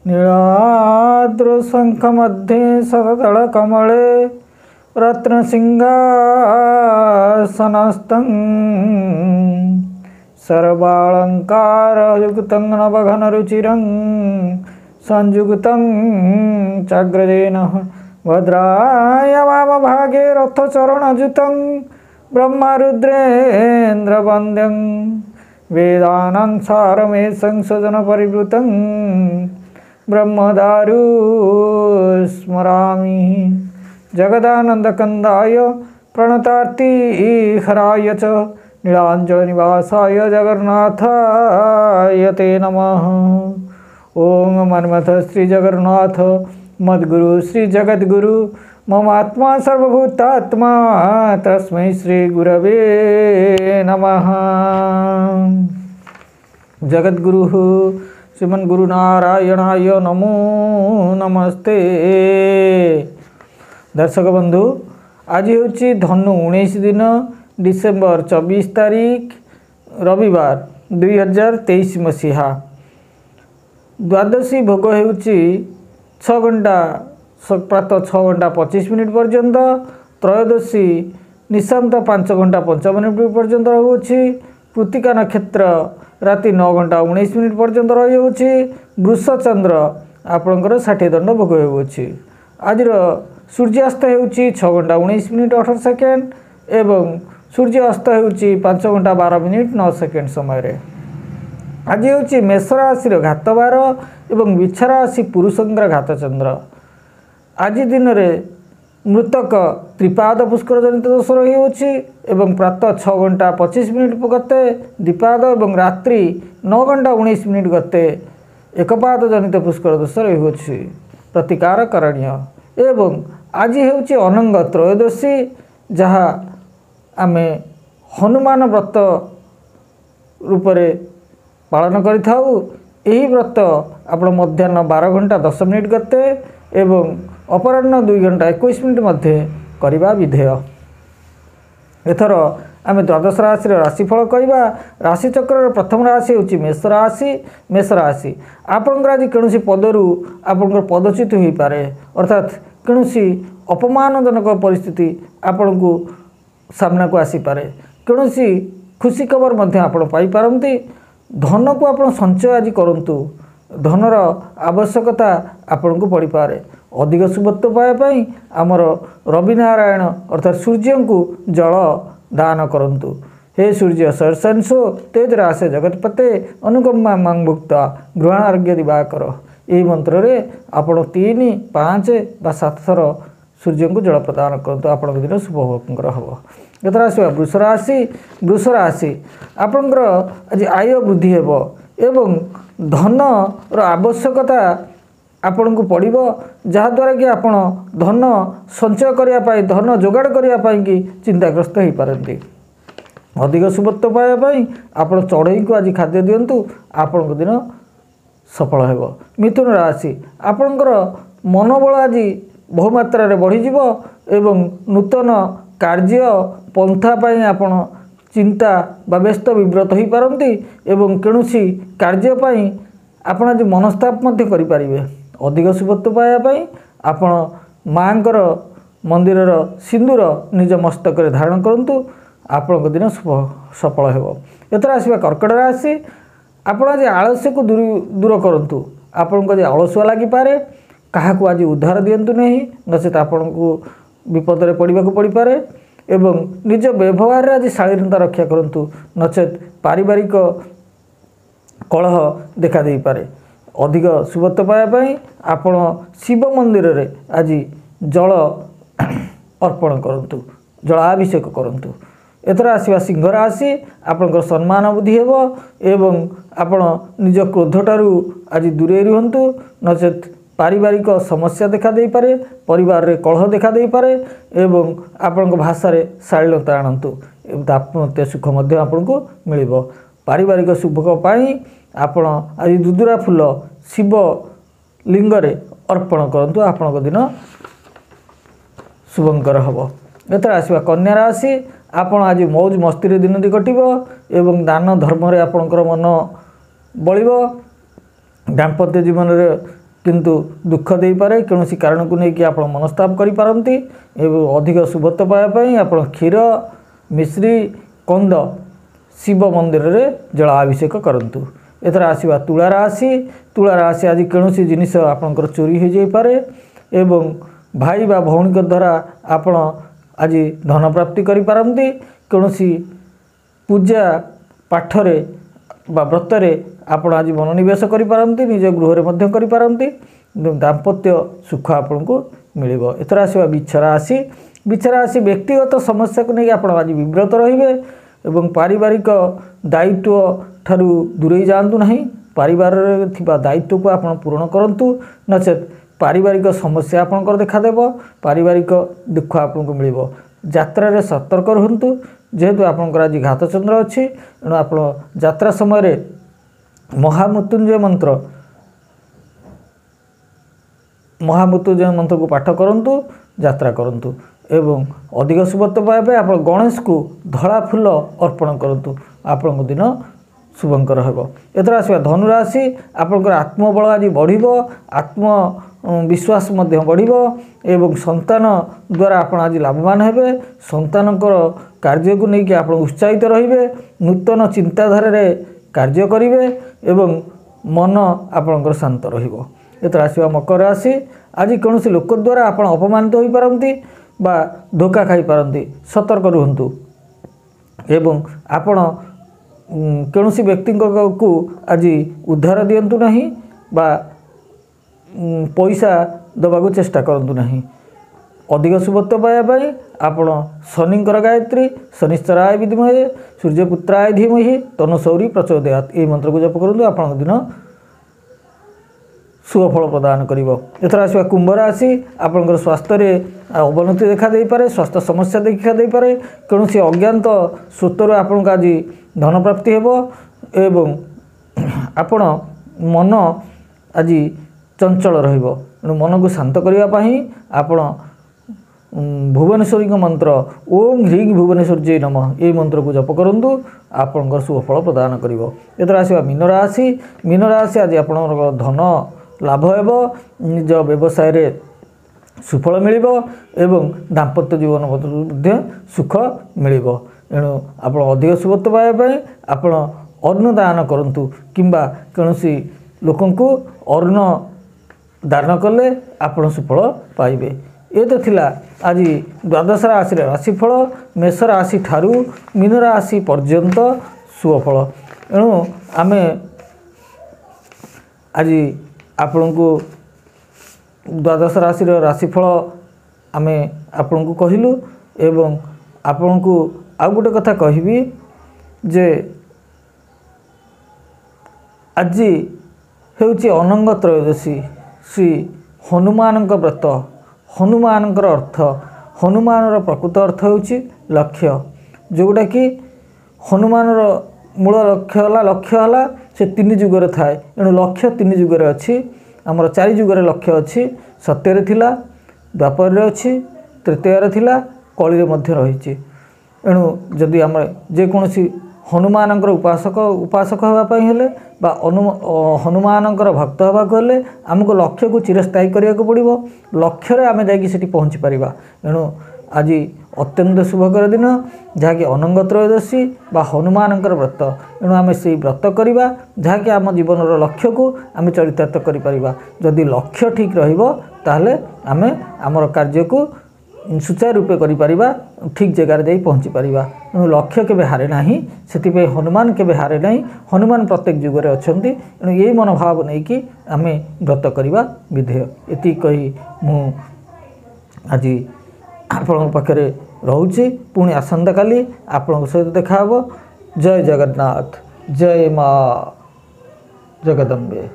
नीलाद्रुशङ्खमध्ये शतदलकमले रत्नसिंहासनस्थं सर्वालङ्कारयुक्तं नवघनरुचिरं संयुक्तं चाग्रजेन भद्राय वामभागे रथचरणयुतं ब्रह्मरुद्रेन्द्रवन्द्यं वेदानान्तसारमेशं स्वजनपरिवृतं ब्रह्मदारु स्मरामि जगदानन्दकन्दाय प्रणतार्तिहराय च नीलाञ्जननिवासाय जगन्नाथाय ते नमः। ओम मन्मथ श्री जगन्नाथ मद्गुरु श्री जगद्गुरु मम आत्मा सर्वभूतात्मा तस्मै श्री गुरवे नमः। जगद्गुरु श्रीमन् गुरुनारायणाय नमो नमस्ते। दर्शक बंधु आज हूँ धनु 19 दिन डिसेम्बर 24 तारीख रविवार 2023 मसीहा। द्वादशी भोग हो 6 घंटा प्रातः 6 घंटा 25 मिनिट पर्यंत, त्रयोदशी निशांत 5 घंटा 55 मिनिट पर्यंत रही। कृतिका नक्षत्र राति 9 घंटा 19 मिनिट पर्यंत रही। वृष चंद्र आपणकर 60 दंड भोग हो। आज सूर्यास्त हो 6 घंटा 19 मिनिट 18 सेकेंड एवं सूर्य अस्त हो 5 घंटा 12 मिनिट 9 सेकेंड समय। आज हूँ मेष राशि घातबार एवं बिछा राशि पुरुषंकर घातचंद्र। आज दिन में मृतक त्रिपाद पुष्कर जनित दोष रही एवं प्रातः 6 घंटा 25 मिनिट गते द्विपाद और रात्रि 9 घंटा 19 मिनिट गते एकपाद जनित पुष्कर दोष रही प्रतिकार करणीय। एवं आज हूँ अनंग त्रयोदशी जहाँ आमे हनुमान व्रत रूप पालन करिथाउ। यही व्रत आपण मध्याह्न 12 घंटा 10 मिनिट गते एवं अपराह्न 2 घंटा 21 मिनिट मध्य करवा विधेय। एथर आमे द्वादश राशि राशिफल कहवा। राशिचक्र प्रथम राशि हूँ मेष राशि। मेष राशि आपंकर आज कौन पदरू आपंकर पदच्युत हो पारे, अर्थात कौन अपमानजनक परिस्थिति आपण को सामना को आसीपे। कौन खुशी खबर आपण पाइपारती। धन को आप संचय आज करूँ। धनर आवश्यकता आपण को पड़ पारे। अधिक शुभत्व पाइबापी आमर रविनारायण अर्थात सूर्य को जल दान करूँ। हे सूर्य सरसंसो तेज राशे जगतपते अनुगम्मा मांग भुक्त गृहारोग्य दिवाकर। यही मंत्र रे आपण 3, 5 व 7 थर सूर्य को जल प्रदान करूँ। आपण दिन शुभकर हम। एथर आसवा वृष राशि। वृष राशि आपणकर आज आय वृद्धि हेब एवं धनर आवश्यकता आपण को पड़ो, जहाद्वारा कि आपण धन संचय करने धन जोगाड़ करने कि चिंताग्रस्त हो पारती। अधिक शुभत्व पाइबापी आप चढ़ई को आज खाद्य दिंतु। आपण दिन सफल हो। मिथुन राशि आपणकर मनोबल आज बहुमात्रा बढ़ीज एवं नूतन कार्य पंथा आपण चिंता बा व्यस्त विव्रत हो पारती एवं कौनसी कार्यपाई आपण आज मनस्ताप करें। अधिक शुभत्व पाइबापी आपण माँकर मंदिर सिंदूर निज मस्तक धारण करूँ। आपण दिन सफल हो। एथर आसवा कर्कट राशि आपण आज आलस्य को दूर करूँ। आपण को अलसुआ लगिपे। क्या आज उद्धार दिंतु नहीं, नचेत आपण को विपद में पड़ा पड़ पारे। एवं निज व्यवहार आज शालीनता रक्षा करूँ, नचेत पारिवारिक कलह देखा दे पारे। अधिक शुभत्व पाइबापी आपण शिव मंदिर रे आज जल अर्पण करूँ, जलाभिषेक करूँ। एथर आसवा सिंह राशि आपणकर सम्मान बुद्धि हेब एवं आपण निज क्रोधटारू आज दूरे रुहतु, नचेत पारिवारिक समस्या देखा दे पारे। परिवार रे कलह देखा दे पारे एवं आपण भाषा रे शालीनता आणतु। दाम्पत्य सुख मध्य आपण को मिलिबो। पारिवारिक सुख पाई आपण आज दुदुरा फूल शिव लिंग रे अर्पण करंतु। आपण दिन शुभंकर हम। एथर आसवा कन्या राशि आपण आज मौज मस्ती दिन कटिबो एवं दान धर्म रे आपणकर मन बलिबो। दाम्पत्य जीवन रे किंतु दुख दे पारे कौन कारण को लेकिन आप मनस्ताप करें अधिक शुभत्व पाइबापी आप क्षीर मिश्री कंद शिव मंदिर रे जलाभिषेक करंतु। एथर आसवा तुला राशि आज कौन जिनिस आपंकर चोरी हो जाई पारे एवं भाई बा भौणी द्वारा आपण आज धन प्राप्ति करि पारंती कौन पूजा पाठरे बा व्रतरे आपण आज मनोनिवेश करि पारंती निज गृह रे मध्य करि पारंती दाम्पत्य सुख आपन को मिलिबो। एथर आसवा बिछा राशि व्यक्तिगत समस्या को लेकिन आपण आज विव्रत रहिबे एवं पारिवारिक दायित्व ठारू दूरे जातु नहीं परिवार थिबा दायित्व को आपण पूर्ण करंतु नचेत पारिवारिक समस्या आपंकर देखादेव पारिवारिक दुख आपन को मिलिबो। यात्रा रे सतर्क रहंतु जेहेतु आपंकर आज घात चंद्र अच्छी एणु आप यात्रा समय रे महामृत्युंजय मंत्र को पाठ करंतु यात्रा करंतु एवं अधिक शुभत्व पाइबे। आप गणेश को धला फूल अर्पण करंतु आपन दिन शुभंकर हेबो। एथर आसवा धनुराशि आपंकर आत्मबल आज बढ़िबो आत्म विश्वास मध्य बढ़िबो एवं संतान द्वारा आपण आज लाभवान हेबे संतानकर कार्य को लेकिन आप उत्साहित रहिबे नूतन चिंताधारा रे कार्य करिवे एवं मन आपणकर शांत रहिबो। एथर आसवा मकर राशि आज कौन लोक द्वारा आप अपमानित हो पारती बा धोखा खाई पारती सतर्क रुहंतु एवं आपण कौन व्यक्ति को आज उद्धार दियंतु नहीं बा पैसा दबाको चेष्टा करंतु नहीं। अधिक शुभत्व पाइबापी आपण शनिंकर गायत्री शनिश्चराय विद्महे सूर्यपुत्राय धीमहि तनुशौरी प्रचोदयात् ये मंत्र को जप करंतु आपण दिन शुभफल प्रदान करिवो। एथर आसवा कुंभ राशि आपंकर स्वास्थ्य रे अवनति देखा दे पारे स्वास्थ्य समस्या देखा दे पारे कौन अज्ञात स्रोतर आपन आज धन प्राप्ति हेबो एवं आपण मन आज चंचल रहिबो एणु मन को शांत करिवा पई आपण भुवनेश्वरी मंत्र ओम ह्रीं भुवनेश्वरी नमः ये मंत्र को जप करंतु आपनकर शुभफल प्रदान करिवो। एथर आसवा मीन राशि आज आपनकर धन लाभ हेबो निज व्यवसाय रे सुफल मिलिबो एवं दाम्पत्य जीवन मध्य सुख मिलिबो। एणु आप अधिक शुभत्व पाइबापी आपण अन्न दान करंतु किंबा कौनसी लोकन को अन्न दान कले आपण सुफल पाइबे। ये तो थिला आज द्वादश राशि राशिफल मेष राशि ठारू मीन राशि पर्यंत शुभफल। एणु आमे आज आपण को द्वादश राशि राशिफल आमे आपण को कहिलु एवं आपण को आउ गोटे कथा कहबी जे आज हेउची अनंग त्रयोदशी श्री हनुमान व्रत हनुमान अर्थ हनुमान प्रकृत अर्थ होउची लक्ष्य जोटा कि हनुमान मूल लक्ष्य है से तीन जुगर थाए एणु लक्ष्य तीन जुगर अच्छी आमर चारि जुगर लक्ष्य अच्छी सत्य थिला द्वापर अच्छी तृतीय थिला कली मध्य रही एणु जदि आम जेकोसी हनुमान उपासक होगापाई हेले बा हनुमान भक्त होगाक हेले आमको लक्ष्य को चिरस्थायी करने को पड़ो लक्ष्य आम जाकि पहुँची पारिबा। एणु आज अत्यंत शुभकर दिन जहाँकि अनंग त्रयोदशी बा हनुमान व्रत एणु आम से व्रत करवा जहाँकि आम जीवन लक्ष्य को आम चरितार्थ करिपरिबा। जदि लक्ष्य ठीक रहिबो ताहले आम आमर कार्य को सुचारू रूपे करिपरिबा ठीक जगार जाई पहुँची पारिबा। एणु लक्ष्य केबे हारे नाही सेतिपे हनुमान केबे हारे नाही हनुमान प्रत्येक जुगरे अछंती एणु यही मनोभाव नहीं कि आम व्रत करवा विधेय। एति कही मु आज आपण पाखरे रहूची पुणी आसंता काली आपण सहित देखा। जय जगन्नाथ जय माँ जगदम्बे।